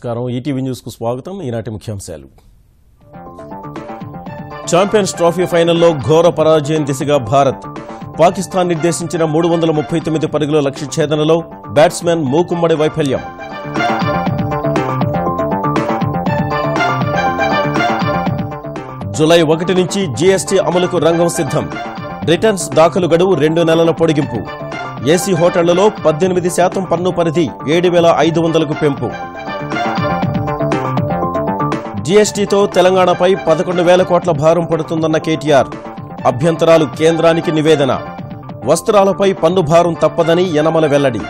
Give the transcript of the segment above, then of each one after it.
నమస్కారం ETV news కు స్వాగతం ఈనాటి ముఖ్యాంశాలు ఛాంపియన్స్ ట్రోఫీ ఫైనల్లో ఘోర పరాజయం దిశగా భారత్ పాకిస్తాన్ నిర్దేశించిన 339 పరుగుల లక్ష్య ఛేదనలో బ్యాట్స్మెన్ మూకుమ్మడి వైఫల్యం జూలై 1 నుంచి జీఎస్టీ అమలుకు రంగం సిద్ధం రిటర్న్స్ దాఖలు గడువు 2 నెలల పొడిగింపు ఏసీ హోటళ్లలో 18% పన్ను పరిధి 7,500కు పెంపు జీఎస్టీతో తెలంగాణపై 11,000 కోట్ల భారం పడుతుందన్న కేటీఆర్ అభ్యంతరాలు కేంద్రానికి నివేదన వస్త్రాలపై పన్ను భారం తప్పదని యనమల వెల్లడి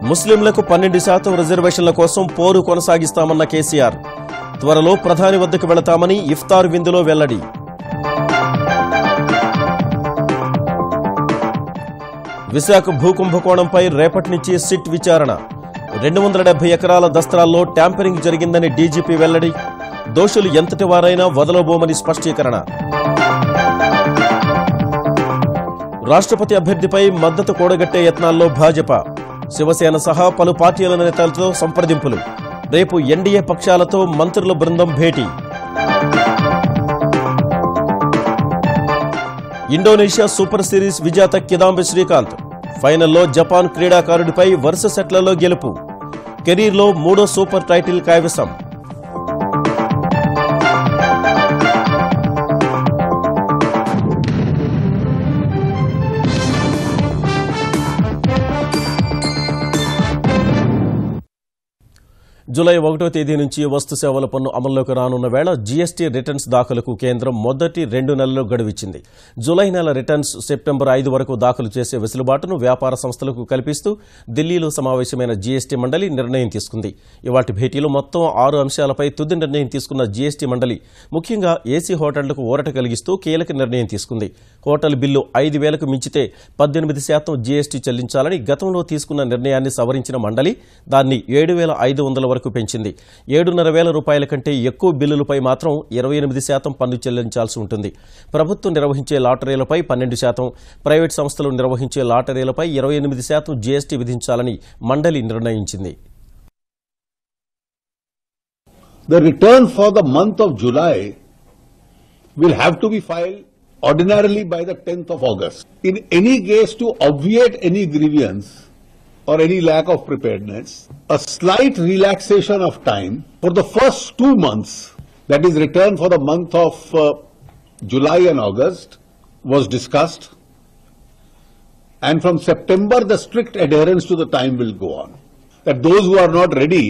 ముస్లింలకు 12% రిజర్వేషన్ల కోసం పోరు కొనసాగిస్తామన్న కేసీఆర్ త్వరలో ప్రధాని వద్దకు వెళతామని ఇఫ్తార్ విందులో వెల్లడి విశాఖ భూకుంభకోణంపై రేపటి నుంచి సిట్ విచారణ 270 ఎకరాల దస్త్రాల్లో ట్యాంపరింగ్ జరిగిందని డీజీపీ వెల్లడి దోషులు ఎంతటి వారైనా వదలబోమని స్పష్టీకరణ రాష్ట్రపతి అభ్యర్థిపై మద్దతు కూడగట్టే యత్నాల్లో భాజపా శివసేన సహా పలు పార్టీల నేతలతో సంప్రదింపులు రేపు ఎన్డీఏ పక్షాలతో మంత్రుల బృందం భేటీ ఇండోనేషియా సూపర్ సిరీస్ విజేత కిదాంబి శ్రీకాంత్ ఫైనల్లో జపాన్ క్రీడాకారుడిపై వరుస సెట్లలో గెలుపు కెరీర్లో 3వ సూపర్ టైటిల్ కైవసం జూలై 1వ తేదీ నుంచి వస్తు సేవల పన్ను అమల్లోకి రానున్న వేళ జీఎస్టీ రిటర్న్స్ దాఖలుకు కేంద్రం మొదటి 2 నెలలు గడువిచ్చింది జూలై నెల రిటర్న్స్ సెప్టెంబర్ 5 వరకు దాఖలు చేసే వెసులుబాటును వ్యాపార సంస్థలకు కల్పిస్తూ ఢిల్లీలో సమావేశమైన జీఎస్టీ మండలి నిర్ణయం తీసుకుంది ఇవాటి భేటీలో మొత్తం 6 అంశాలపై తుది నిర్ణయం తీసుకున్న జీఎస్టీ మండలి ముఖ్యంగా ఏసీ హోటళ్లకు ఊరట కలిగిస్తూ కీలక నిర్ణయం తీసుకుంది హోటల్ బిల్లు 5,000కు మించితే 18% జీఎస్టీ చెల్లించాలని గతంలో తీసుకున్న నిర్ణయాన్ని సవరించిన మండలి దాన్ని 7,500 వరకు పెంచింది 7,500 రూపాయల కంటే ఎక్కువ బిల్లులపై మాత్రం 28% పన్ను చెల్లించాల్సి ఉంటుంది ప్రభుత్వం నిర్వహించే లాటరీలపై 12% ప్రైవేట్ సంస్థలు నిర్వహించే లాటరీలపై 28% జీఎస్టీ విధించాలని మండలి నిర్ణయించింది The return for the month of July will have to be filed ordinarily by the 10th of August. In any case, to obviate any grievance or any lack of preparedness, a slight relaxation of time for the first 2 months, that is return for the month of July and August, was discussed. And from September, the strict adherence to the time will go on. That those who are not ready,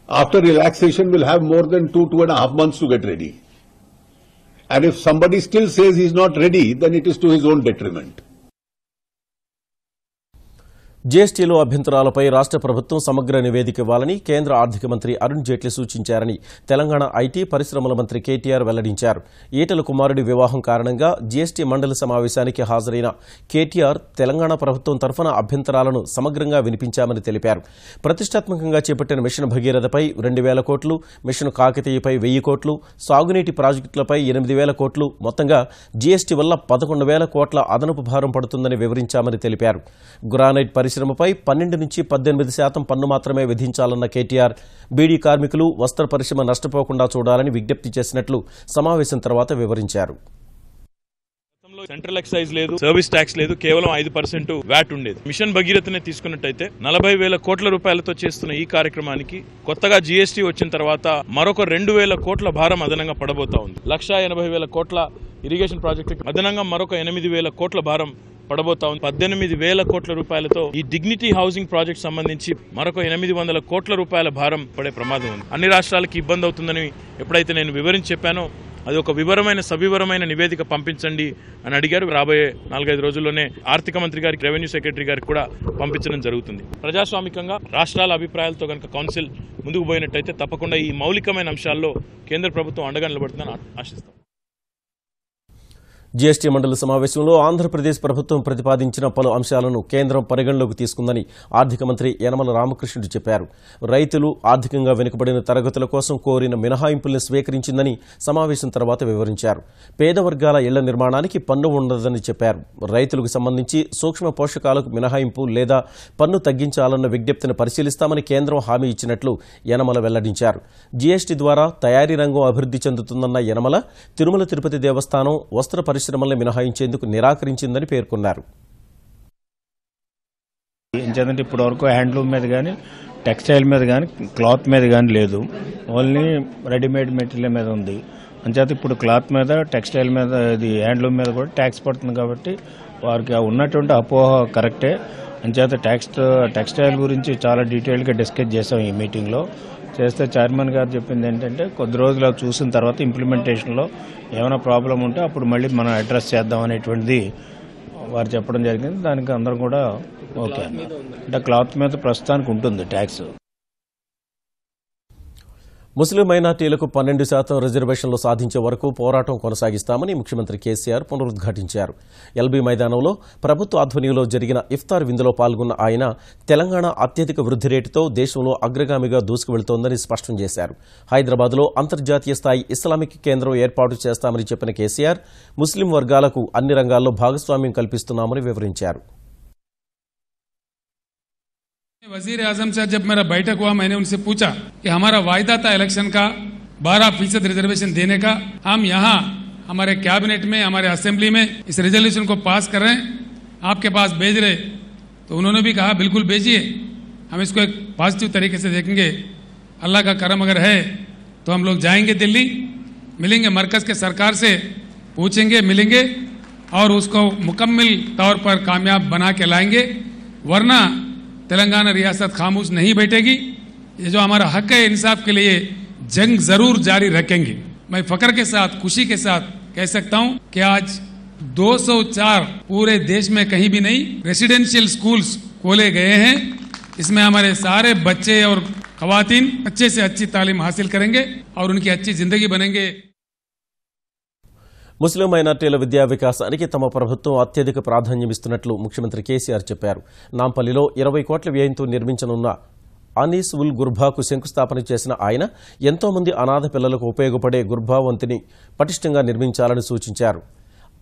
after relaxation will have more than 2.5 months to get ready. And if somebody still says he is not ready, then it is to his own detriment. జీఎస్టీలో అభ్యంతరాలపై రాష్ట్ర ప్రభుత్వం సమగ్ర నివేదిక ఇవ్వాలని కేంద్ర ఆర్థిక మంత్రి Arun Jaitley సూచించారని Telangana IT పరిశ్రమల మంత్రి కేటీఆర్ వెల్లడించారు ఈటల కుమారుడి వివాహం కారణంగా జీఎస్టీ మండలి సమావేశానికి హాజరైన కేటీఆర్ తెలంగాణ ప్రభుత్వం తరఫున అభ్యంతరాలను సమగ్రంగా వినిపించామని తెలిపారు ప్రతిష్టాత్మకంగా చేపట్టిన మిషన్ భగీరథపై 2,000 కోట్లు మిషన్ కాకతీయపై 1,000 కోట్లు సాగునీటి ప్రాజెక్టులపై 8,000 కోట్లు మొత్తంగా జీఎస్టీ వల్ల 11,000 కోట్ల అదనపు భారం పడుతుందని వివరించామని తెలిపారు గ్రానైట్ పరిశ్రమపై 12 నుంచి 18% పన్ను మాత్రమే విధించాలన్న కేటీఆర్ బీడీ కార్మికులు వస్త్ర పరిశ్రమ నష్టపోకుండా చూడాలని విజ్ఞప్తి చేసినట్లు సమావేశం తర్వాత వివరించారు సెంట్రల్ ఎక్సైజ్ లేదు సర్వీస్ ట్యాక్స్ లేదు కేవలం 5% వ్యాట్ ఉండేది మిషన్ భగీరథనే తీసుకున్నట్టయితే 40,000 కోట్ల రూపాయలతో చేస్తున్న ఈ కార్యక్రమానికి కొత్తగా జీఎస్టీ వచ్చిన తర్వాత మరొక 2,000 కోట్ల భారం అదనంగా పడబోతా ఉంది 1,80,000 కోట్ల ఇరిగేషన్ ప్రాజెక్టు అదనంగా మరొక 8,000 కోట్ల భారం పడబోతా ఉంది 18,000 కోట్ల రూపాయలతో ఈ డిగ్నిటీ హౌసింగ్ ప్రాజెక్ట్ సంబంధించి మరొక 800 కోట్ల రూపాయల భారం పడే ప్రమాదం ఉంది అన్ని రాష్ట్రాలకి ఇబ్బంది అవుతుందని ఎప్పుడైతే నేను వివరించి చెప్పానో అది ఒక సవివరమైన నివేదిక పంపించండి అని అడిగారు రాబోయే 4-5 రోజుల్లోనే ఆర్థిక మంత్రి గారికి రెవెన్యూ సెక్రటరీ గారికి కూడా పంపించడం జరుగుతుంది ప్రజాస్వామికంగా రాష్ట్రాల అభిప్రాయాలతో కనుక కౌన్సిల్ ముందుకు పోయినట్టయితే తప్పకుండా ఈ మౌలికమైన అంశాల్లో కేంద్ర ప్రభుత్వం అండగా నిలబడుతుందని ఆశిస్తాం జీఎస్టీ మండలి సమావేశంలో ఆంధ్రప్రదేశ్ ప్రభుత్వం ప్రతిపాదించిన పలు అంశాలను కేంద్రం పరిగణలోకి తీసుకుందని ఆర్థిక మంత్రి యనమల రామకృష్ణుడు చెప్పారు. రైతులు ఆర్థికంగా వెనుకబడిన తరగతుల కోసం కోరిన మినహాయింపుల్ని స్వీకరించిందని సమావేశం తర్వాత వివరించారు. పేద వర్గాల ఇళ్ల నిర్మాణానికి పన్ను ఉండదని చెప్పారు. రైతులకు సంబంధించి సూక్ష్మ పోషకాలకు మినహాయింపు లేదా పన్ను తగ్గించాలన్న విజ్ఞప్తిని పరిశీలిస్తామని కేంద్రం హామీ ఇచ్చినట్లు యనమల వెల్లడించారు. జీఎస్టీ ద్వారా తయారీ రంగం అభివృద్ధి చెందుతుందన్న యనమల తిరుమల తిరుపతి దేవస్థానం వస్త్ర పరిశ్రమల్ని మినహాయించేందుకు నిరాకరించిందని పేర్కొన్నారు. ఎందుకంటే ఇప్పటి వరకు హ్యాండ్లూమ్ మీద కానీ టెక్స్టైల్ మీద కానీ క్లాత్ మీద కానీ లేదు, ఓన్లీ రెడీమేడ్ మెటీరియల్ మీద ఉంది. అంచేత ఇప్పుడు క్లాత్ మీద టెక్స్టైల్ మీద ఇది హ్యాండ్లూమ్ మీద కూడా ట్యాక్స్ పడుతుంది. కాబట్టి వారికి ఉన్నటువంటి అపోహ కరెక్టే. అంచేత టెక్స్టైల్ గురించి చాలా డీటెయిల్గా డిస్కస్ చేసాం ఈ మీటింగ్లో. చేస్తే చైర్మన్ గారు చెప్పింది ఏంటంటే కొద్ది రోజులు చూసిన తర్వాత ఇంప్లిమెంటేషన్లో ఏమైనా ప్రాబ్లం ఉంటే అప్పుడు మళ్ళీ మనం అడ్రస్ చేద్దాం అనేటువంటిది వారు చెప్పడం జరిగింది. దానికి అందరం కూడా ఓకే అంటే క్లాత్ మీద ప్రస్తుతానికి ఉంటుంది ట్యాక్స్. ముస్లిం మైనార్టీలకు 12% రిజర్వేషన్లు సాధించే వరకు పోరాటం కొనసాగిస్తామని ముఖ్యమంత్రి కేసీఆర్ పునరుద్ఘాటించారు. ఎల్బీ మైదానంలో ప్రభుత్వ ఆధ్వర్యంలో జరిగిన ఇఫ్తార్ విందులో పాల్గొన్న ఆయన తెలంగాణ అత్యధిక వృద్ధి రేటుతో దేశంలో అగ్రగామిగా దూసుకువెళుతోందని స్పష్టం చేశారు. హైదరాబాద్లో అంతర్జాతీయ స్థాయి ఇస్లామిక్ కేంద్రం ఏర్పాటు చేస్తామని చెప్పిన కేసీఆర్ ముస్లిం వర్గాలకు అన్ని రంగాల్లో భాగస్వామ్యం కల్పిస్తున్నామని వివరించారు. वजीर आजम से जब मेरा बैठक हुआ, मैंने उनसे पूछा कि हमारा वायदा था इलेक्शन का 12% रिजर्वेशन देने का, हम यहाँ हमारे कैबिनेट में हमारे असेंबली में इस रेजोल्यूशन को पास कर रहे हैं, आपके पास भेज रहे. तो उन्होंने भी कहा बिल्कुल भेजिए, हम इसको एक पॉजिटिव तरीके से देखेंगे. अल्लाह का करम अगर है तो हम लोग जाएंगे दिल्ली, मिलेंगे मरकज के सरकार से, पूछेंगे, मिलेंगे और उसको मुकम्मल तौर पर कामयाब बना के लाएंगे. वरना तेलंगाना रियासत खामोश नहीं बैठेगी. ये जो हमारा हक है इंसाफ के लिए जंग जरूर जारी रखेंगे. मैं फक्र के साथ, खुशी के साथ कह सकता हूं कि आज 204 पूरे देश में कहीं भी नहीं रेसिडेंशियल स्कूल्स खोले गए हैं. इसमें हमारे सारे बच्चे और खवातीन अच्छे से अच्छी तालीम हासिल करेंगे और उनकी अच्छी जिंदगी बनेंगे. ముస్లిం మైనార్టీల విద్యా వికాసానికి తమ ప్రభుత్వం అత్యధిక ప్రాధాన్యమిస్తున్నట్లు ముఖ్యమంత్రి కేసీఆర్ చెప్పారు. నాంపల్లిలో 20 కోట్ల వ్యయంతో నిర్మించనున్న అనీస్ ఉల్ గుర్బాకు శంకుస్థాపన చేసిన ఆయన ఎంతో మంది అనాథ పిల్లలకు ఉపయోగపడే గుర్బా వంతిని పటిష్టంగా నిర్మించాలని సూచించారు.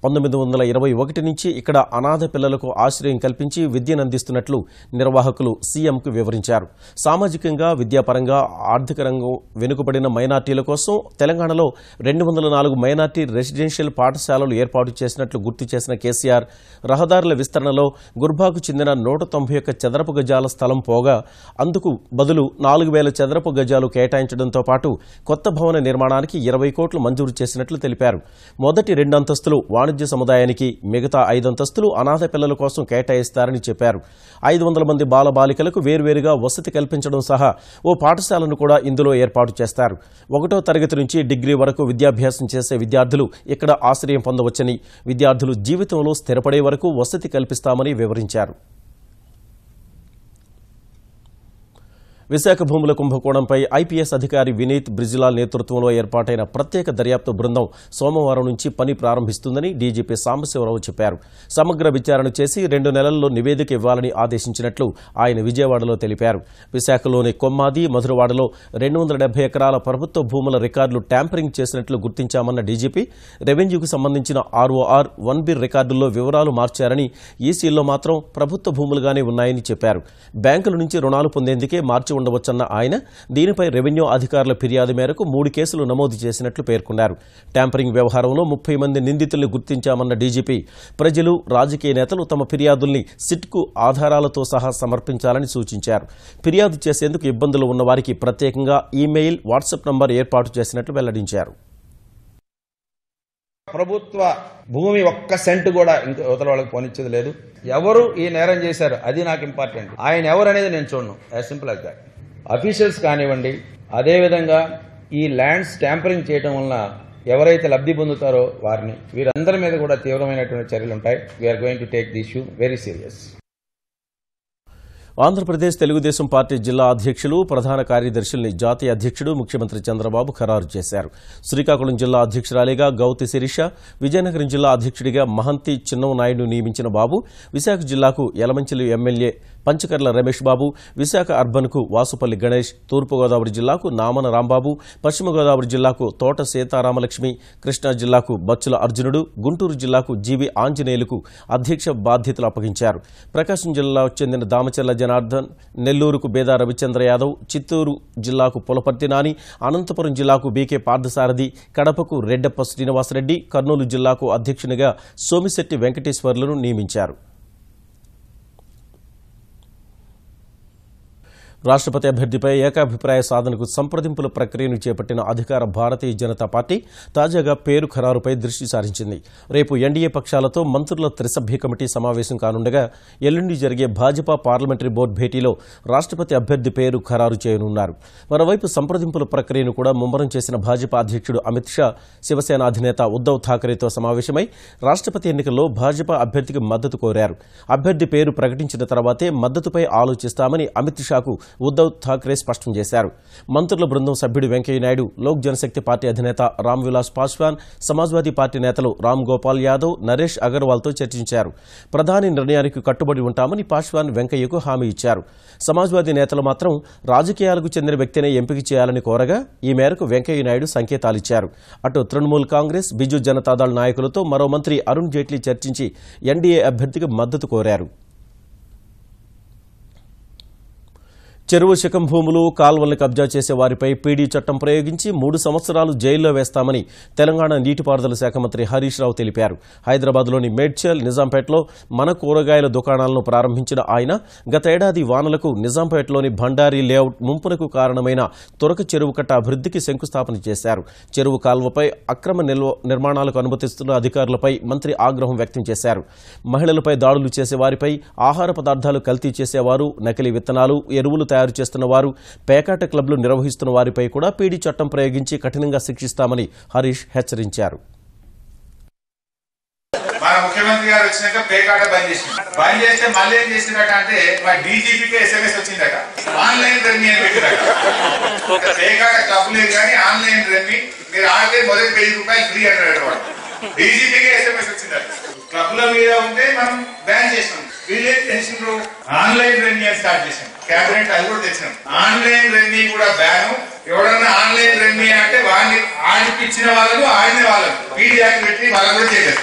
1921 నుంచి ఇక్కడ అనాథ పిల్లలకు ఆశ్రయం కల్పించి విద్యనందిస్తున్నట్లు నిర్వాహకులు సీఎంకు వివరించారు. సామాజికంగా, విద్యాపరంగా, ఆర్థిక రంగం వెనుకబడిన మైనార్టీల కోసం తెలంగాణలో 204 మైనార్టీ రెసిడెన్షియల్ పాఠశాలలు ఏర్పాటు చేసినట్లు గుర్తు చేసిన కేసీఆర్ రహదారుల విస్తరణలో గుర్బాకు చెందిన 191 చదరపు గజాల స్థలం పోగా అందుకు బదులు 4000 చదరపు గజాలు కేటాయించడంతో పాటు కొత్త భవన నిర్మాణానికి 20 కోట్లు మంజూరు చేసినట్లు తెలిపారు. మొదటి 2 అంతస్తులు వాణిజ్య సముదాయానికి, మిగతా 5 అంతస్తులు అనాథ పిల్లల కోసం కేటాయిస్తారని చెప్పారు. 500 మంది బాలబాలికలకు వేర్వేరుగా వసతి కల్పించడం సహా ఓ పాఠశాలను కూడా ఇందులో ఏర్పాటు చేస్తారు. 1వ తరగతి నుంచి డిగ్రీ వరకు విద్యాభ్యాసం చేసే విద్యార్థులు ఇక్కడ ఆశ్రయం పొందవచ్చని, విద్యార్థులు జీవితంలో స్థిరపడే వరకు వసతి కల్పిస్తామని వివరించారు. విశాఖ భూముల కుంభకోణంపై ఐపీఎస్ అధికారి వినీత్ బ్రిజిలాల్ నేతృత్వంలో ఏర్పాటైన ప్రత్యేక దర్యాప్తు బృందం సోమవారం నుంచి పని ప్రారంభిస్తుందని డీజీపీ సాంబశివరావు చెప్పారు. సమగ్ర విచారణ చేసి 2 నెలల్లో నివేదిక ఇవ్వాలని ఆదేశించినట్లు ఆయన విజయవాడలో తెలిపారు. విశాఖలోని కొమ్మాది, మధురవాడలో 270 ఎకరాల ప్రభుత్వ భూముల రికార్డులు ట్యాంపరింగ్ చేసినట్లు గుర్తించామన్న డీజీపీ రెవెన్యూకు సంబంధించిన ఆర్ఓఆర్ 1B రికార్డుల్లో వివరాలు మార్చారని, ఈసీల్లో మాత్రం ప్రభుత్వ భూములుగానే ఉన్నాయని చెప్పారు. బ్యాంకుల నుంచి రుణాలు పొందేందుకే మార్చి ఉండవచ్చన్న ఆయన దీనిపై రెవెన్యూ అధికారుల ఫిర్యాదు మేరకు 3 కేసులు నమోదు చేసినట్లు పేర్కొన్నారు. ట్యాంపరింగ్ వ్యవహారంలో 30 మంది నిందితుల్ని గుర్తించామన్న డీజీపీ ప్రజలు, రాజకీయ నేతలు తమ ఫిర్యాదుల్ని సిట్కు ఆధారాలతో సహా సమర్పించాలని సూచించారు. ఫిర్యాదు చేసేందుకు ఇబ్బందులు ఉన్నవారికి ప్రత్యేకంగా ఈమెయిల్, వాట్సాప్ నంబర్ ఏర్పాటు చేసినట్లు వెల్లడించారు. ప్రభుత్వ భూమి ఒక్క సెంటు కూడా ఇంకా యువతల వాళ్ళకి పోనిచ్చేది లేదు. ఎవరు ఈ నేరం చేశారు అది నాకు ఇంపార్టెంట్. ఆయన ఎవరు అనేది నేను చూడను. As simple as that. Officials కానివ్వండి, అదేవిధంగా ఈ ల్యాండ్స్ ట్యాంపరింగ్ చేయడం వలన ఎవరైతే లబ్ధి పొందుతారో వారిని, వీరందరి మీద కూడా తీవ్రమైనటువంటి చర్యలు ఉంటాయి. We are going to take the issue very serious. Andhra Pradesh Telugu Desam party జిల్లా అధ్యక్షులు ప్రధాన కార్యదర్శుల్ని జాతీయ అధ్యక్షుడు ముఖ్యమంత్రి చంద్రబాబు ఖరారు చేశారు. శ్రీకాకుళం జిల్లా అధ్యక్షురాలిగా గౌతి శిరీష, విజయనగరం జిల్లా అధ్యక్షుడిగా మహంతి చిన్ననాయుడు నియమించిన బాబు, విశాఖ జిల్లాకు యలమంచిలి ఎమ్మెల్యే పంచకర్ల రమేష్ బాబు, విశాఖ అర్బన్కు వాసుపల్లి గణేష్, తూర్పుగోదావరి జిల్లాకు నామన రాంబాబు, పశ్చిమ గోదావరి జిల్లాకు తోట సీతారామలక్ష్మి, కృష్ణా జిల్లాకు బచ్చుల అర్జునుడు, గుంటూరు జిల్లాకు జీవి ఆంజనేయులకు అధ్యక్ష బాధ్యతలు అప్పగించారు. ప్రకాశం జిల్లాకు చెందిన దామచర్ల జనార్దన్, నెల్లూరుకు బేదా రవిచంద్ర యాదవ్, చిత్తూరు జిల్లాకు పులపర్తి నాని, అనంతపురం జిల్లాకు బీకే పార్థసారథి, కడపకు రెడ్డప్ప శ్రీనివాసరెడ్డి, కర్నూలు జిల్లాకు అధ్యక్షునిగా సోమిశెట్టి వెంకటేశ్వర్లను నియమించారు. రాష్ట్రపతి అభ్యర్థిపై ఏకాభిప్రాయ సాధనకు సంప్రదింపుల ప్రక్రియను చేపట్టిన అధికార భారతీయ జనతా పార్టీ తాజాగా పేరు ఖరారుపై దృష్టి సారించింది. రేపు ఎన్డీఏ పక్షాలతో మంత్రుల త్రిసభ్య కమిటీ సమావేశం కానుండగా ఎల్లుండి జరిగే భాజపా పార్లమెంటరీ బోర్డు భేటీలో రాష్ట్రపతి అభ్యర్థి పేరు ఖరారు చేయనున్నారు. మరోవైపు సంప్రదింపుల ప్రక్రియను కూడా ముమ్మరం చేసిన భాజపా అధ్యక్షుడు అమిత్ షా శివసేన అధినేత ఉద్దవ్ ఠాకరేతో సమావేశమై రాష్ట్రపతి ఎన్నికల్లో భాజపా అభ్యర్థికి మద్దతు కోరారు. అభ్యర్థి పేరు ప్రకటించిన తర్వాతే మద్దతుపై ఆలోచిస్తామని అమిత్ షాకు ఉద్దవ్ ఠాక్రే స్పష్టం చేశారు. మంత్రుల బృందం సభ్యుడు వెంకయ్యనాయుడు, లోక్ జనశక్తి పార్టీ అధినేత రామ్ విలాస్ పాస్వాన్, సమాజ్వాదీ పార్టీ నేతలు రామ్ గోపాల్ యాదవ్, నరేష్ అగర్వాల్తో చర్చించారు. ప్రధాని నిర్ణయానికి కట్టుబడి ఉంటామని పాస్వాన్ వెంకయ్యకు హామీ ఇచ్చారు. సమాజ్వాదీ నేతలు మాత్రం రాజకీయాలకు చెందిన వ్యక్తినే ఎంపిక చేయాలని కోరగా ఈ మేరకు వెంకయ్యనాయుడు సంకేతాలిచ్చారు. అటు తృణమూల్ కాంగ్రెస్, బిజు జనతాదళ్ నాయకులతో మరో మంత్రి అరుణ్ జైట్లీ చర్చించి ఎన్డీఏ అభ్యర్థికి మద్దతు కోరారు. చెరువు శకం భూములు, కాల్వల్ని కబ్జా చేసే వారిపై పీడీ చట్టం ప్రయోగించి 3 సంవత్సరాలు జైల్లో వేస్తామని తెలంగాణ నీటిపారుదల శాఖ మంత్రి హరీష్ రావు తెలిపారు. హైదరాబాద్లోని మేడ్చల్, నిజాంపేటలో మన కూరగాయల దుకాణాలను ప్రారంభించిన ఆయన గతేడాది వానలకు నిజాంపేటలోని భండారీ లేఅవుట్ ముంపునకు కారణమైన తొరక చెరువు కట్ట అభివృద్ధికి శంకుస్థాపన చేశారు. చెరువు కాల్వపై అక్రమ నిర్మాణాలకు అనుమతిస్తున్న అధికారులపై మంత్రి ఆగ్రహం వ్యక్తం చేశారు. మహిళలపై దాడులు చేసే వారిపై, ఆహార పదార్థాలు కల్తీ చేసేవారు, నకిలీ విత్తనాలు, ఎరువులు తయారు చేస్తున్న వారు, పేకాట క్లబ్లు నిర్వహిస్తున్న వారిపై కూడా పీడీ చట్టం ప్రయోగించి కఠినంగా శిక్షిస్తామని హరీష్ హెచ్చరించారు. మన ముఖ్యమంత్రి గారు వచ్చినాక పేకాట బంద్ చేస్తే మళ్ళీ ఏం చేసినట అంటే మా డీజీపీకి SMS వచ్చిందట, ఆన్లైన్ రమ్మీ అని పెట్టినట. పేకాట క్లబ్ లేదు కానీ ఆన్లైన్ రమ్మీ మీరు ఆడితే మొదటి ₹1000 ఫ్రీ అన్నాడు. డీజీపీకి SMS వచ్చిందట. క్లబ్ల మీద ఉంటే మనం బ్యాన్ చేసినాం. వీళ్ళే చేసిండ్రు ఆన్లైన్ రమ్మీ అని స్టార్ట్ చేసాం. కేబినెట్ అది కూడా తెచ్చినాం. ఆన్లైన్ రమ్మీ కూడా బ్యాన్. ఎవడన్నా ఆన్లైన్ రమ్మీ అంటే వాడిని ఆడిపించిన వాళ్ళకు, ఆడిన వాళ్ళకు పీడీ యాక్ట్ పెట్టి వాళ్ళకు కూడా చేయలేదు.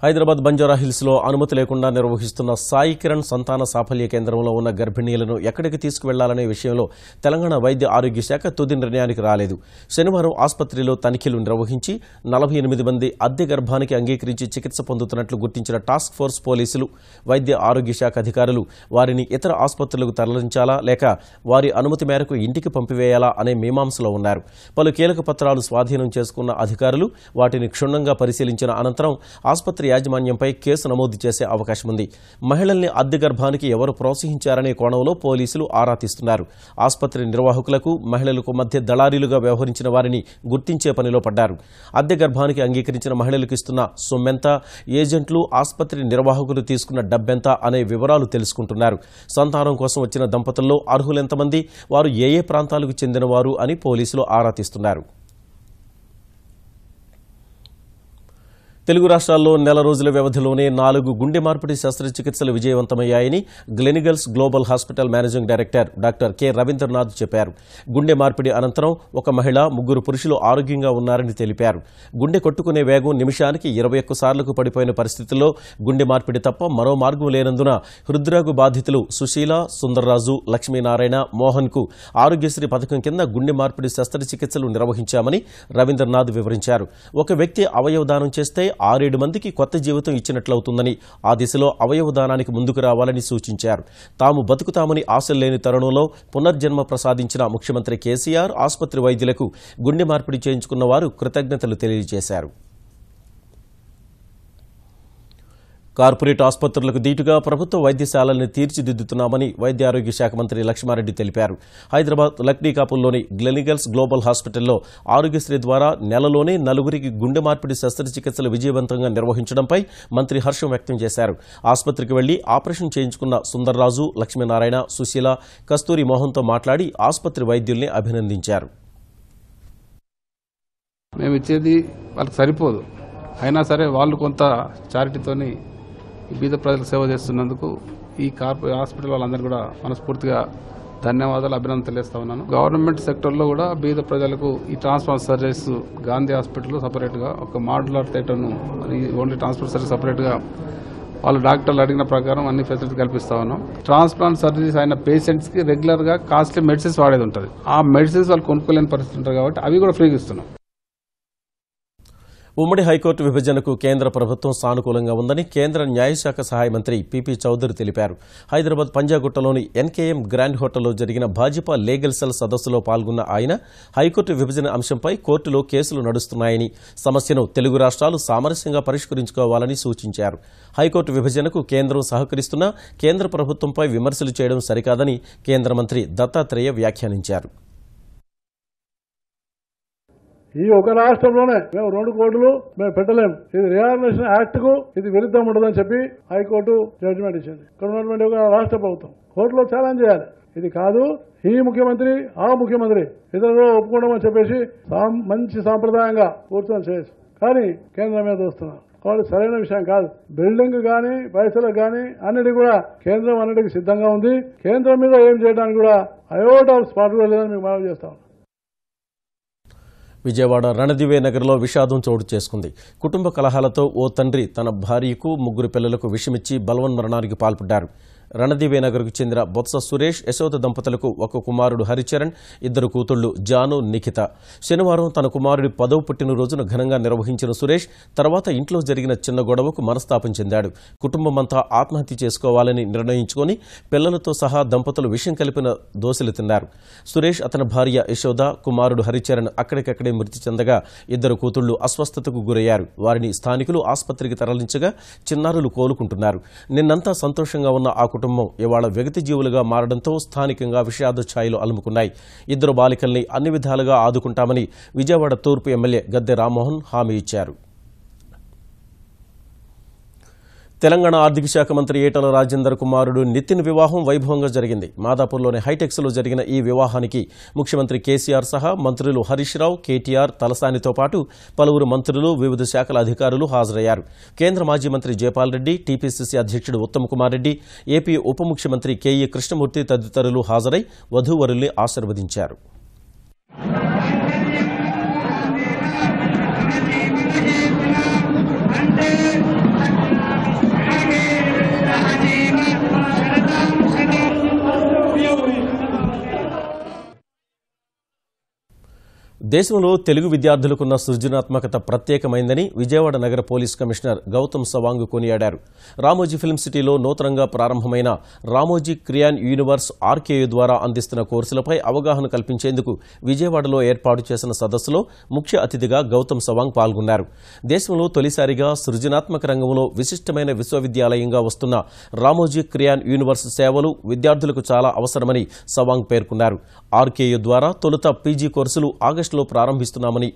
హైదరాబాద్ బంజారాహిల్స్లో అనుమతి లేకుండా నిర్వహిస్తున్న సాయి కిరణ్ సంతాన సాఫల్య కేంద్రంలో ఉన్న గర్భిణీలను ఎక్కడికి తీసుకువెళ్లాలనే విషయంలో తెలంగాణ వైద్య ఆరోగ్య శాఖ తుది నిర్ణయానికి రాలేదు. శనివారం ఆసుపత్రిలో తనిఖీలు నిర్వహించి 48 మంది అద్దె గర్భానికి అంగీకరించి చికిత్స పొందుతున్నట్లు గుర్తించిన టాస్క్ ఫోర్స్ పోలీసులు, వైద్య ఆరోగ్య శాఖ అధికారులు వారిని ఇతర ఆసుపత్రులకు తరలించాలా లేక వారి అనుమతి మేరకు ఇంటికి పంపివేయాలా అనే మీమాంసలో ఉన్నారు. పలు కీలక పత్రాలు స్వాధీనం చేసుకున్న అధికారులు వాటిని క్షుణ్ణంగా పరిశీలించిన అనంతరం ఆసుపత్రి యాజమాన్యంపై కేసు నమోదు చేసే అవకాశం ఉంది. మహిళల్ని అద్దె గర్భానికి ఎవరు ప్రోత్సహించారనే కోణంలో పోలీసులు ఆరా తీస్తున్నారు. ఆసుపత్రి నిర్వాహకులకు, మహిళలకు మధ్య దళారీలుగా వ్యవహరించిన వారిని గుర్తించే పనిలో పడ్డారు. అద్దె గర్భానికి అంగీకరించిన మహిళలకు ఇస్తున్న సొమ్మెంత, ఏజెంట్లు, ఆసుపత్రి నిర్వాహకులు తీసుకున్న డబ్బెంత అనే వివరాలు తెలుసుకుంటున్నారు. సంతానం కోసం వచ్చిన దంపతుల్లో అర్హులెంతమంది, వారు ఏ ఏ ప్రాంతాలకు చెందినవారు అని పోలీసులు ఆరా తీస్తున్నారు. తెలుగు రాష్ట్రాల్లో నెల రోజుల వ్యవధిలోనే 4 గుండె మార్పిడి శస్త్రచికిత్సలు విజయవంతమయ్యాయని Gleneagles Global Hospital managing director doctor K Ravindranath చెప్పారు. గుండె మార్పిడి అనంతరం ఒక మహిళ, 3 పురుషులు ఆరోగ్యంగా ఉన్నారని తెలిపారు. గుండె కొట్టుకునే వేగం నిమిషానికి 21 సార్లకు పడిపోయిన పరిస్థితుల్లో గుండె మార్పిడి తప్ప మరో మార్గం లేనందున హృద్రోగ బాధితులు సుశీల, సుందర్రాజు, లక్ష్మీనారాయణ, మోహన్కు ఆరోగ్యశ్రీ పథకం కింద గుండె మార్పిడి శస్త్రచికిత్సలు నిర్వహించామని రవీంద్రనాథ్ వివరించారు. ఒక వ్యక్తి అవయవదానం చేస్తే 6-7 మందికి కొత్త జీవితం ఇచ్చినట్లవుతుందని, ఆ దిశలో అవయవదానానికి ముందుకు రావాలని సూచించారు. తాము బతుకుతామని ఆశలు లేని తరుణంలో పునర్జన్మ ప్రసాదించిన ముఖ్యమంత్రి కేసీఆర్, ఆసుపత్రి వైద్యులకు గుండె మార్పిడి చేయించుకున్న వారు కృతజ్ఞతలు తెలియజేశారు. కార్పొరేట్ ఆసుపత్రులకు దీటుగా ప్రభుత్వ వైద్యశాలల్ని తీర్చిదిద్దుతున్నామని వైద్య ఆరోగ్య శాఖ మంత్రి లక్ష్మారెడ్డి తెలిపారు. హైదరాబాద్ లక్డీకాపుల్లోని గ్లెనిగల్స్ గ్లోబల్ హాస్పిటల్లో ఆరోగ్యశ్రీ ద్వారా నెలలోనే 4 గుండె మార్పిడి శస్త్రచికిత్సలు విజయవంతంగా నిర్వహించడంపై మంత్రి హర్షం వ్యక్తం చేశారు. ఆసుపత్రికి వెళ్లి ఆపరేషన్ చేయించుకున్న సుందర్రాజు, లక్ష్మీనారాయణ, సుశీల, కస్తూరి మోహన్తో మాట్లాడి ఆసుపత్రి వైద్యుల్ని అభినందించారు. మేము ఇచ్చేది వాళ్ళకి సరిపోదు, అయినా సరే వాళ్ళు కొంత చారిటీతోని బీద ప్రజలకు సేవ చేస్తున్నందుకు ఈ కార్పొరేట్ హాస్పిటల్ వాళ్ళందరూ కూడా మనస్ఫూర్తిగా ధన్యవాదాలు, అభినందనలు తెలియజేస్తా ఉన్నాను. గవర్నమెంట్ సెక్టర్లో కూడా బీద ప్రజలకు ఈ ట్రాన్స్ప్లాంట్ సర్జరీస్ గాంధీ హాస్పిటల్ సపరేట్గా ఒక మాడ్యులర్ థియేటర్ను, మరి ఓన్లీ ట్రాన్స్ప్లాంట్ సర్జరీ సపరేట్గా వాళ్ళు డాక్టర్లు అడిగిన ప్రకారం అన్ని ఫెసిలిటీ కల్పిస్తా ఉన్నాం. ట్రాన్స్ప్లాంట్ సర్జరీస్ అయిన పేషెంట్స్ కి రెగ్యులర్ గా కాస్ట్లీ మెడిసిన్స్ వాడేది ఉంటుంది. ఆ మెడిసిన్స్ వాళ్ళు కొనుక్కోలేని పరిస్థితి ఉంటారు కాబట్టి అవి కూడా ఫ్రీగా ఇస్తున్నాం. ఉమ్మడి హైకోర్టు విభజనకు కేంద్ర ప్రభుత్వం సానుకూలంగా ఉందని కేంద్ర న్యాయశాఖ సహాయ మంత్రి పీపీ చౌదరి తెలిపారు. హైదరాబాద్ పంజాగుట్టలోని ఎన్కేఎం గ్రాండ్ హోటల్లో జరిగిన భాజపా లీగల్ సెల్ సదస్సులో పాల్గొన్న ఆయన హైకోర్టు విభజన అంశంపై కోర్టులో కేసులు నడుస్తున్నాయని, సమస్యను తెలుగు రాష్ట్రాలు సామరస్యంగా పరిష్కరించుకోవాలని సూచించారు. హైకోర్టు విభజనకు కేంద్రం సహకరిస్తున్నా కేంద్ర ప్రభుత్వంపై విమర్శలు చేయడం సరికాదని కేంద్ర మంత్రి దత్తాత్రేయ వ్యాఖ్యానించారు. ఈ ఒక రాష్ట్రంలోనే మేము 2 కోట్లు మేము పెట్టలేము, ఇది రియార్గనైజేషన్ యాక్ట్ కు ఇది విరుద్ధం ఉండదని చెప్పి హైకోర్టు జడ్జిమెంట్ ఇచ్చింది. ఇక్కడ ఉన్నటువంటి ఒక రాష్ట్ర ప్రభుత్వం కోర్టులో ఛాలెంజ్ చేయాలి, ఇది కాదు ఈ ముఖ్యమంత్రి ఆ ముఖ్యమంత్రి ఇతరులు ఒప్పుకోవడం చెప్పేసి మంచి సాంప్రదాయంగా కూర్చొని చేయొచ్చు, కానీ కేంద్రం మీద వస్తున్నారు కాబట్టి సరైన విషయం కాదు. బిల్డింగ్ గానీ పైసలకు గానీ అన్నిటి కూడా కేంద్రం అన్నిటికీ సిద్ధంగా ఉంది. కేంద్రం మీద ఏం చేయడానికి కూడా అయోటా స్పాట్ కూడా లేదని మీకు మనవి చేస్తాం. విజయవాడ రణదివే నగర్లో విషాదం చోటు చేసుకుంది. కుటుంబ కలహాలతో ఓ తండ్రి తన భార్యకు 3 పిల్లలకు విషమిచ్చి బలవన్మరణానికి పాల్పడ్డారు. రణదివే నగర్కు చెందిన బొత్స సురేష్, యశోద దంపతులకు ఒక కుమారుడు హరిచరణ్, 2 కూతుళ్లు జాను, నిఖిత. శనివారం తన కుమారుడి 10వ పుట్టినరోజును ఘనంగా నిర్వహించిన సురేష్ తర్వాత ఇంట్లో జరిగిన చిన్న గొడవకు మనస్తాపం చెందాడు. కుటుంబమంతా ఆత్మహత్య చేసుకోవాలని నిర్ణయించుకుని పిల్లలతో సహా దంపతులు విషం కలిపిన దోశలు తిన్నారు. సురేష్, అతని భార్య యశోద, కుమారుడు హరిచరణ్ అక్కడికక్కడే మృతి చెందగా 2 కూతుళ్లు అస్వస్థతకు గురయ్యారు. వారిని స్థానికులు ఆసుపత్రికి తరలించగా చిన్నారులు కోలుకుంటున్నారు. నిన్నంతా సంతోషంగా ఉన్న ఆ కుటుంబం ఇవాళ వ్యక్తి జీవులుగా మారడంతో స్థానికంగా విషాద ఛాయలు అలుముకున్నాయి. 2 బాలికల్ని అన్ని విధాలుగా ఆదుకుంటామని విజయవాడ తూర్పు ఎమ్మెల్యే గద్దె రామ్మోహన్ హామీ ఇచ్చారు. తెలంగాణ ఆర్థిక శాఖ మంత్రి ఈటల రాజేందర్ కుమారుడు నితిన్ వివాహం వైభవంగా జరిగింది. మాదాపూర్లోని హైటెక్స్లో జరిగిన ఈ వివాహానికి ముఖ్యమంత్రి కేసీఆర్ సహా మంత్రులు హరీష్ రావు, కేటీఆర్, తలసానితో పాటు పలువురు మంత్రులు, వివిధ శాఖల అధికారులు హాజరయ్యారు. కేంద్ర మాజీ మంత్రి జైపాల్ రెడ్డి, టీపీసీసీ అధ్యక్షుడు ఉత్తమ్ కుమార్ రెడ్డి, ఏపీ ఉప ముఖ్యమంత్రి కేఈ కృష్ణమూర్తి తదితరులు హాజరై వధూవరుల్ని ఆశీర్వదించారు. దేశంలో తెలుగు విద్యార్థులకున్న సృజనాత్మకత ప్రత్యేకమైందని విజయవాడ నగర పోలీస్ కమిషనర్ గౌతమ్ సవాంగ్ కొనియాడారు. రామోజీ ఫిల్మ్ సిటీలో నూతనంగా ప్రారంభమైన రామోజీ క్రియాన్ యూనివర్స్ ఆర్కేయూ ద్వారా అందిస్తున్న కోర్సులపై అవగాహన కల్పించేందుకు విజయవాడలో ఏర్పాటు చేసిన సదస్సులో ముఖ్య అతిథిగా గౌతమ్ సవాంగ్ పాల్గొన్నారు. దేశంలో తొలిసారిగా సృజనాత్మక రంగంలో విశిష్టమైన విశ్వవిద్యాలయంగా వస్తున్న రామోజీ క్రియాన్ యూనివర్స్ సేవలు విద్యార్థులకు చాలా అవసరమని సవాంగ్ పేర్కొన్నారు. ఆర్కేయూ ద్వారా తొలుత పీజీ కోర్సులు ఆగస్టులో ప్రారంభిస్తున్నామని,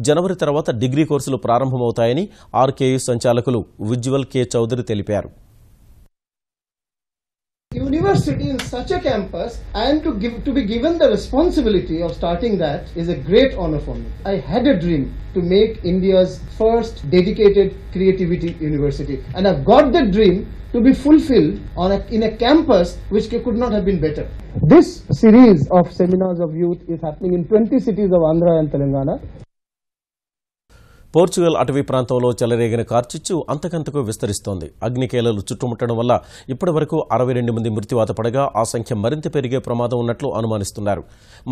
జనవరి తర్వాత డిగ్రీ కోర్సులు ప్రారంభమవుతాయని ఆర్కేయూ సంచాలకులు ఉజ్వల్ కే చౌదరి తెలిపారు. University in such a campus and to be given the responsibility of starting that is a great honor for me. I had a dream to make India's first dedicated creativity university, and I've got that dream to be fulfilled in a campus which could not have been better. This series of seminars of youth is happening in 20 cities of Andhra and Telangana. Portugal అటవీ ప్రాంతంలో చెలరేగిన కార్చిచ్చు అంతకంతకు విస్తరిస్తోంది. అగ్నికేలలు చుట్టుముట్టడం వల్ల ఇప్పటి వరకు 62 మంది మృత్యువాత పడగా ఆ సంఖ్య మరింత పెరిగే ప్రమాదం ఉన్నట్లు అనుమానిస్తున్నారు.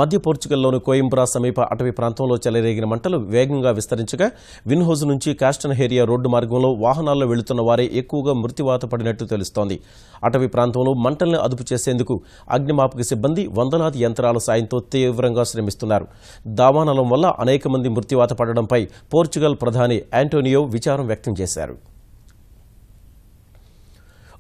మధ్య పోర్చుగల్లోని కోయింబ్రా సమీప అటవీ ప్రాంతంలో చెలరేగిన మంటలు వేగంగా విస్తరించగా విన్హోజ్ నుంచి కాస్టన్ హేరియా రోడ్డు మార్గంలో వాహనాల్లో వెళుతున్న వారే ఎక్కువగా మృత్యువాత పడినట్టు తెలుస్తోంది. అటవీ ప్రాంతంలో మంటల్ని అదుపు చేసేందుకు అగ్నిమాపక సిబ్బంది వందలాది యంత్రాల సాయంతో తీవ్రంగా శ్రమిస్తున్నారు. దావానలం వల్ల అనేక మంది మృత్యువాత పడడంపై పోర్చుగల్ ప్రధాని ఆంటోనియో విచారం వ్యక్తం చేశారు.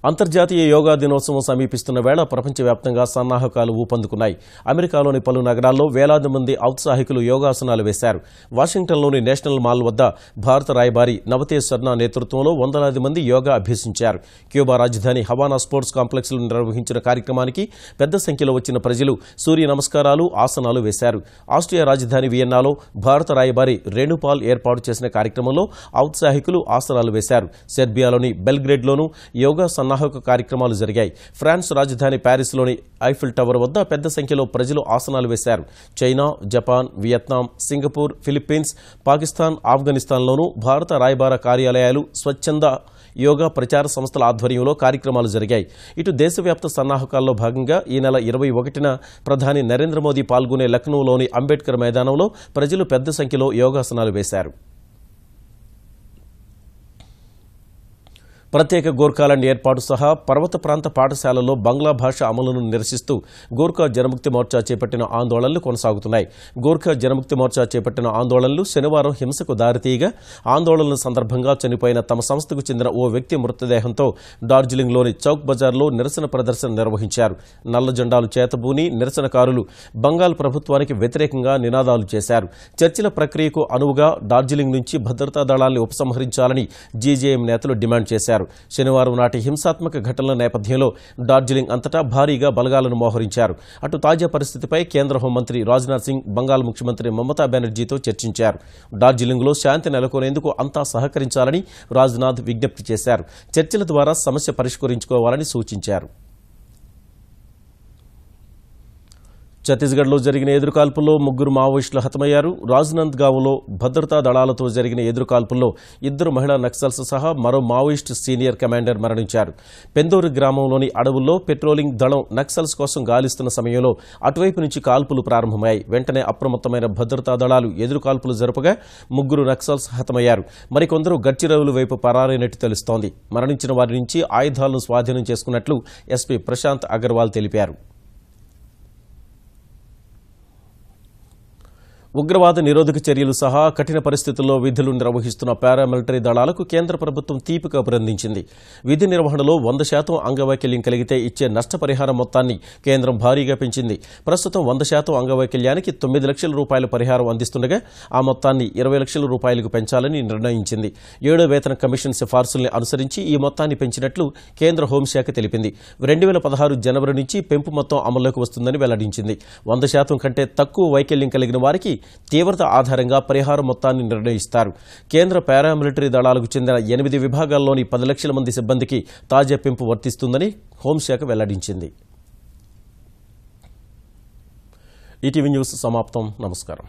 అంతర్జాతీయ యోగా దినోత్సవం సమీపిస్తున్న వేళ ప్రపంచవ్యాప్తంగా సన్నాహకాలు ఊపందుకున్నాయి. అమెరికాలోని పలు నగరాల్లో వేలాది మంది ఔత్సాహికులు యోగాసనాలు వేశారు. వాషింగ్టన్లోని నేషనల్ మాల్ వద్ద భారత రాయబారి నవతేజ్ శర్మ నేతృత్వంలో వందలాది మంది యోగా అభ్యసించారు. క్యూబా రాజధాని హవానా స్పోర్ట్స్ కాంప్లెక్స్లో నిర్వహించిన కార్యక్రమానికి పెద్ద సంఖ్యలో వచ్చిన ప్రజలు సూర్య నమస్కారాలు, ఆసనాలు వేశారు. ఆస్ట్రియా రాజధాని వియన్నాలో భారత రాయబారి రేణుపాల్ ఏర్పాటు చేసిన కార్యక్రమంలో ఔత్సాహికులు ఆసనాలు వేశారు. సెర్బియాలోని బెల్గ్రేడ్లోనూ యోగా సన్నాహక కార్యక్రమాలు జరిగాయి. ఫ్రాన్స్ రాజధాని ప్యారిస్లోని ఐఫిల్ టవర్ వద్ద పెద్ద సంఖ్యలో ప్రజలు ఆసనాలు వేశారు. China, Japan, Vietnam, Singapore, Philippines, Pakistan, ఆఫ్ఘనిస్తాన్లోనూ భారత రాయబార కార్యాలయాలు, స్వచ్ఛంద యోగా ప్రచార సంస్థల ఆధ్వర్యంలో కార్యక్రమాలు జరిగాయి. ఇటు దేశవ్యాప్త సన్నాహకాల్లో భాగంగా ఈ నెల 21న ప్రధాని నరేంద్ర మోదీ పాల్గొనే లక్నోలోని అంబేద్కర్ మైదానంలో ప్రజలు పెద్ద సంఖ్యలో యోగాసనాలు వేశారు. ప్రత్యేక గోర్ఖాలాండ్ ఏర్పాటు సహా పర్వత ప్రాంత పాఠశాలల్లో బంగ్లా భాష అమలును నిరసిస్తూ గోర్ఖా జనముక్తి మోర్చా చేపట్టిన ఆందోళనలు కొనసాగుతున్నాయి. గోర్ఖా జనముక్తి మోర్చా చేపట్టిన ఆందోళనలు శనివారం హింసకు దారితీయగా ఆందోళనల సందర్భంగా చనిపోయిన తమ సంస్థకు చెందిన ఓ వ్యక్తి మృతదేహంతో డార్జిలింగ్లోని చౌక్ బజార్లో నిరసన ప్రదర్శన నిర్వహించారు. నల్ల జెండాలు చేతబూని నిరసనకారులు బంగాల్ ప్రభుత్వానికి వ్యతిరేకంగా నినాదాలు చేశారు. చర్చల ప్రక్రియకు అనువుగా డార్జిలింగ్ నుంచి భద్రతా దళాల్ని ఉపసంహరించాలని జీజేఎం నేతలు డిమాండ్ చేశారు. శనివారం నాటి హింసాత్మక ఘటనల నేపథ్యంలో డార్జిలింగ్ అంతటా భారీగా బలగాలను మోహరించారు. అటు తాజా పరిస్థితిపై కేంద్ర హోంమంత్రి రాజ్నాథ్ సింగ్ బంగాల్ ముఖ్యమంత్రి మమతా బెనర్జీతో చర్చించారు. డార్జిలింగ్లో శాంతి నెలకొనేందుకు అంతా సహకరించాలని రాజ్నాథ్ విజ్ఞప్తి చేశారు. చర్చల ద్వారా సమస్య పరిష్కరించుకోవాలని సూచించారు. ఛత్తీస్గఢ్లో జరిగిన ఎదురుకాల్పుల్లో 3 మావోయిస్టులు హతమయ్యారు. రాజ్నంద్గావ్లో భద్రతా దళాలతో జరిగిన ఎదురుకాల్పుల్లో 2 మహిళా నక్సల్స్ సహా మరో మావోయిస్టు సీనియర్ కమాండర్ మరణించారు. పెందోరు గ్రామంలోని అడవుల్లో పెట్రోలింగ్ దళం నక్సల్స్ కోసం గాలిస్తున్న సమయంలో అటువైపు నుంచి కాల్పులు ప్రారంభమయ్యాయి. వెంటనే అప్రమత్తమైన భద్రతా దళాలు ఎదురుకాల్పులు జరపగా 3 నక్సల్స్ హతమయ్యారు. మరికొందరు గడ్చిరోలు వైపు పరారైనట్టు తెలుస్తోంది. మరణించిన వారి నుంచి ఆయుధాలను స్వాధీనం చేసుకున్నట్లు ఎస్పీ ప్రశాంత్ అగర్వాల్ తెలిపారు. ఉగ్రవాద నిరోధక చర్యలు సహా కఠిన పరిస్థితుల్లో విధులు నిర్వహిస్తున్న పారామిలిటరీ దళాలకు కేంద్ర ప్రభుత్వం తీపి కబురందించింది. విధి నిర్వహణలో 100% అంగవైకల్యం కలిగితే ఇచ్చే నష్టపరిహారం మొత్తాన్ని కేంద్రం భారీగా పెంచింది. ప్రస్తుతం 100% అంగవైకల్యానికి 9 లక్షల రూపాయల పరిహారం అందిస్తుండగా ఆ మొత్తాన్ని 20 లక్షల రూపాయలకు పెంచాలని నిర్ణయించింది. 7వ వేతన కమిషన్ సిఫార్సుల్ని అనుసరించి ఈ మొత్తాన్ని పెంచినట్లు కేంద్ర హోంశాఖ తెలిపింది. 2016 జనవరి నుంచి పెంపు మొత్తం అమల్లోకి వస్తుందని వెల్లడించింది. 100% కంటే తక్కువ వైకల్యం కలిగిన వారికి తీవ్రత ఆధారంగా పరిహారం మొత్తాన్ని నిర్ణయిస్తారు. కేంద్ర పారామిలిటరీ దళాలకు చెందిన 8 విభాగాల్లోని 10 లక్షల మంది సిబ్బందికి తాజా పెంపు వర్తిస్తుందని హోంశాఖ వెల్లడించింది. ఈటీవీ న్యూస్ సమాప్తం. నమస్కారం.